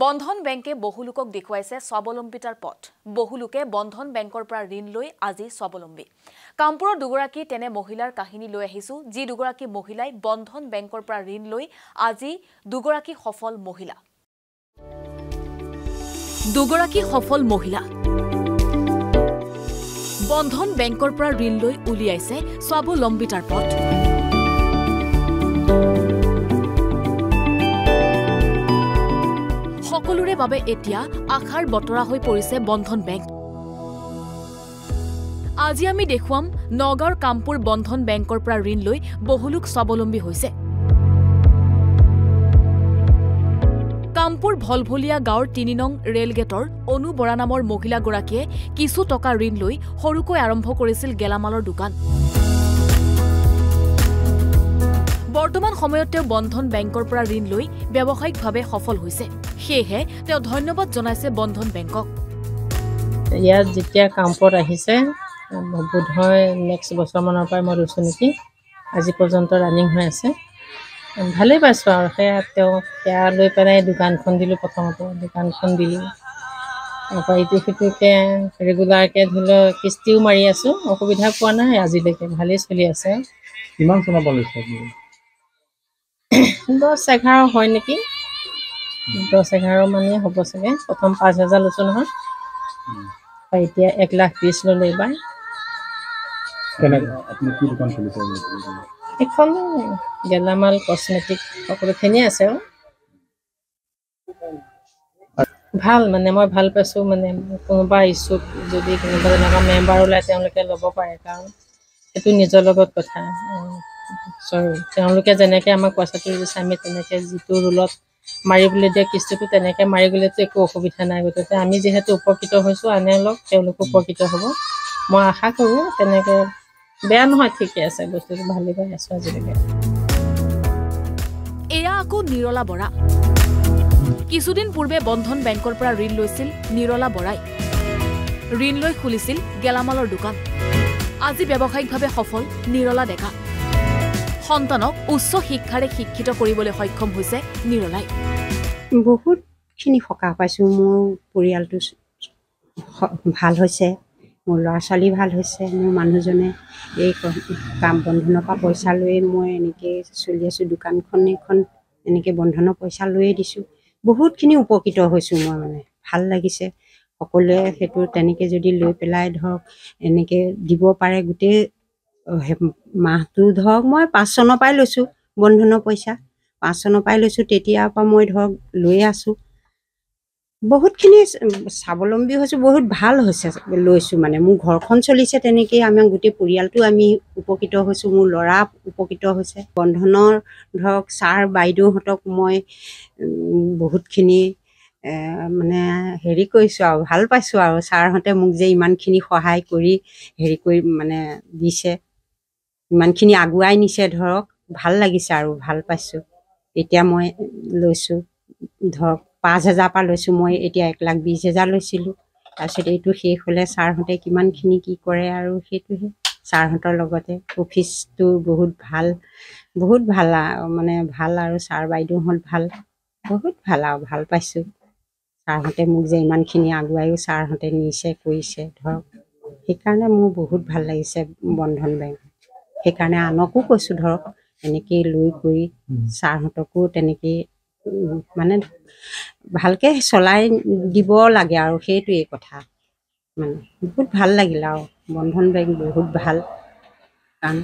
বন্ধন বেংকে বহু লোকক দেখুৱাইছে স্বাৱলম্বিতাৰ পথ। বহু লোকে বন্ধন বেংকৰ পৰা ঋণ লৈ আজি স্বাৱলম্বী। কামপুৰৰ দুগৰাকী তেনে মহিলাৰ কাহিনী লৈ আহিছো, যি দুগৰাকী মহিলাই বন্ধন বেংকৰ পৰা ঋণ লৈ আজি দুগৰাকী সফল মহিলা। দুগৰাকী সফল মহিলা বন্ধন বেংকৰ পৰা ঋণ লৈ উলিয়াইছে স্বাৱলম্বিতাৰ পথ। সকলোৰে বাবে এতিয়া আশাৰ বতৰা হৈ পৰিছে বন্ধন বেংক। আজি আমি দেখুৱাম নগাঁৱৰ কামপুৰ বন্ধন বেংকৰ পৰা ঋণ লৈ বহু লোক স্বাৱলম্বী হৈছে। কামপুৰ ভলভলীয়া গাঁৱৰ ৩ নং ৰেলগেটৰ অনু বৰা নামৰ মহিলাগৰাকীয়ে কিছু টকা ঋণ লৈ সৰুকৈ আৰম্ভ কৰিছিল গেলামালৰ দোকান। বৰ্তমান সময়ত তেওঁ বন্ধন বেংকৰ পৰা ঋণ লৈ ব্যৱসায়িকভাৱে সফল হৈছে। সেয়েহে তেওঁ ধন্যবাদ জনাইছে বন্ধন বেংকক। ইয়াত যেতিয়া কামপুৰত আহিছে বোধহয় নেক্সট বছৰমানৰ পৰা মই লৈছোঁ নেকি, আজি পৰ্যন্ত ৰানিং হৈ আছে। ভালেই পাইছোঁ আৰু সেয়া লৈ পেলাই দোকানখন দিলোঁ। প্ৰথমতে দোকানখন দিলোঁ, তাৰপৰা ইটো সিটোকৈ ৰেগুলাৰকৈ ধৰি লওক কিস্তিও মাৰি আছোঁ। অসুবিধা পোৱা নাই আজিলৈকে, ভালেই চলি আছে। কিমান চলাব লৈছে? 10-11 হয় নেকি, 10-11 মানেই হ'ব চাগে। প্ৰথম 5,000 লৈছোঁ নহয়, এতিয়া 1,20,000 ল'লে এইবাৰ। আপুনি কি দোকান খুলিছে? এখন গেলামাল কচমেটিক সকলোখিনিয়ে আছে আৰু ভাল, মানে মই ভাল পাইছোঁ। মানে কোনোবা ইচ্ছুক যদি কোনোবা তেনেকুৱা মেম্বাৰ ওলায় তেওঁলোকে ল'ব পাৰে, কাৰণ সেইটো নিজৰ লগত কথা। তেওঁলোকে যেনেকৈ আমাক পইচাটো দিছে, আমি তেনেকৈ যিটো ৰুলত মাৰিবলৈ দিয়ে কিস্তিটো তেনেকৈ মাৰি গ'লেতো একো অসুবিধা নাই। গতিকে আমি যিহেতু উপকৃত হৈছোঁ, আনে অলপ তেওঁলোকো উপকৃত হ'ব। মই আশা কৰোঁ তেনেকৈ বেয়া নহয়, ঠিকে আছে, বস্তুটো ভালেই পাই আছোঁ আজিলৈকে। এয়া আকৌ নিৰলা বৰা। কিছুদিন পূৰ্বে বন্ধন বেংকৰ পৰা ঋণ লৈছিল নিৰলা বৰাই। ঋণ লৈ খুলিছিল গেলামালৰ দোকান। আজি ব্যৱসায়িকভাৱে সফল নিৰলা ডেকা। সন্তানক উচ্চ শিক্ষাৰে শিক্ষিত কৰিবলৈ সক্ষম হৈছে নিৰলাই। বহুতখিনি সকাহ পাইছোঁ। মোৰ পৰিয়ালটো ভাল হৈছে, মোৰ ল'ৰা ছোৱালী ভাল হৈছে, মোৰ মানুহজনে এই কাম বন্ধনৰ পৰা পইচা লৈয়ে মই এনেকৈ চলি আছোঁ। দোকানখন এখন এনেকৈ বন্ধনৰ পইচা লৈয়ে দিছোঁ। বহুতখিনি উপকৃত হৈছোঁ মই, মানে ভাল লাগিছে। সকলোৱে সেইটো তেনেকৈ যদি লৈ পেলাই ধৰক এনেকৈ দিব পাৰে। গোটেই মাহটো ধৰক মই 5 চনৰ পৰাই লৈছোঁ বন্ধনৰ পইচা, 5 চনৰ পৰাই লৈছোঁ। তেতিয়াৰ পৰা মই ধৰক লৈয়ে আছোঁ। বহুতখিনি স্বাৱলম্বী হৈছোঁ, বহুত ভাল হৈছে লৈছোঁ। মানে মোৰ ঘৰখন চলিছে তেনেকেই, আমাৰ গোটেই পৰিয়ালটো আমি উপকৃত হৈছোঁ। মোৰ ল'ৰা উপকৃত হৈছে। বন্ধনৰ ধৰক ছাৰ বাইদেউহঁতক মই বহুতখিনি মানে হেৰি কৰিছোঁ আৰু ভাল পাইছোঁ। আৰু ছাৰহঁতে মোক যে ইমানখিনি সহায় কৰি মানে দিছে, ইমানখিনি আগুৱাই নিছে, ধৰক ভাল লাগিছে আৰু ভাল পাইছোঁ। এতিয়া মই লৈছোঁ ধৰক 5,000 পৰা লৈছোঁ মই, এতিয়া 1,20,000 লৈছিলোঁ। তাৰপিছত এইটো শেষ হ'লে ছাৰহঁতে কিমানখিনি কি কৰে আৰু সেইটোহে। ছাৰহঁতৰ লগতে অফিচটো বহুত ভাল মানে ভাল, আৰু ছাৰ বাইদেউহঁত ভাল, বহুত ভাল আৰু ভাল পাইছোঁ। ছাৰহঁতে মোক যে ইমানখিনি আগুৱাইও ছাৰহঁতে নিছে কৰিছে ধৰক, সেইকাৰণে মোৰ বহুত ভাল লাগিছে বন্ধন বেংক। সেইকাৰণে আনকো কৈছোঁ ধৰক এনেকৈ লৈ কৰি ছাৰহঁতকো তেনেকৈ মানে ভালকৈ চলাই দিব লাগে আৰু সেইটোৱেই কথা। মানে বহুত ভাল লাগিল আৰু বন্ধন বেংক বহুত ভাল, কাৰণ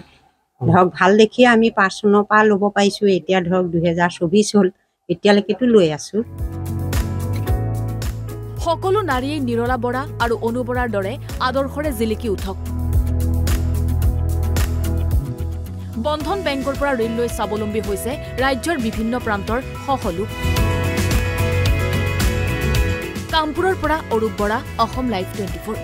ধৰক ভাল দেখিয়ে আমি 5 চনৰ পৰা ল'ব পাৰিছোঁ। এতিয়া ধৰক 2024 হ'ল, এতিয়ালৈকেতো লৈ আছোঁ। সকলো নাৰীয়ে নিৰলা বৰা আৰু অনু বৰাৰ দৰে আদৰ্শৰে জিলিকি উঠক। বন্ধন বেংকৰ পৰা ঋণ লৈ স্বাৱলম্বী হৈছে ৰাজ্যৰ বিভিন্ন প্ৰান্তৰ লোক। কামপুৰৰ পৰা অৰূপ বৰা, অসম লাইভ 24।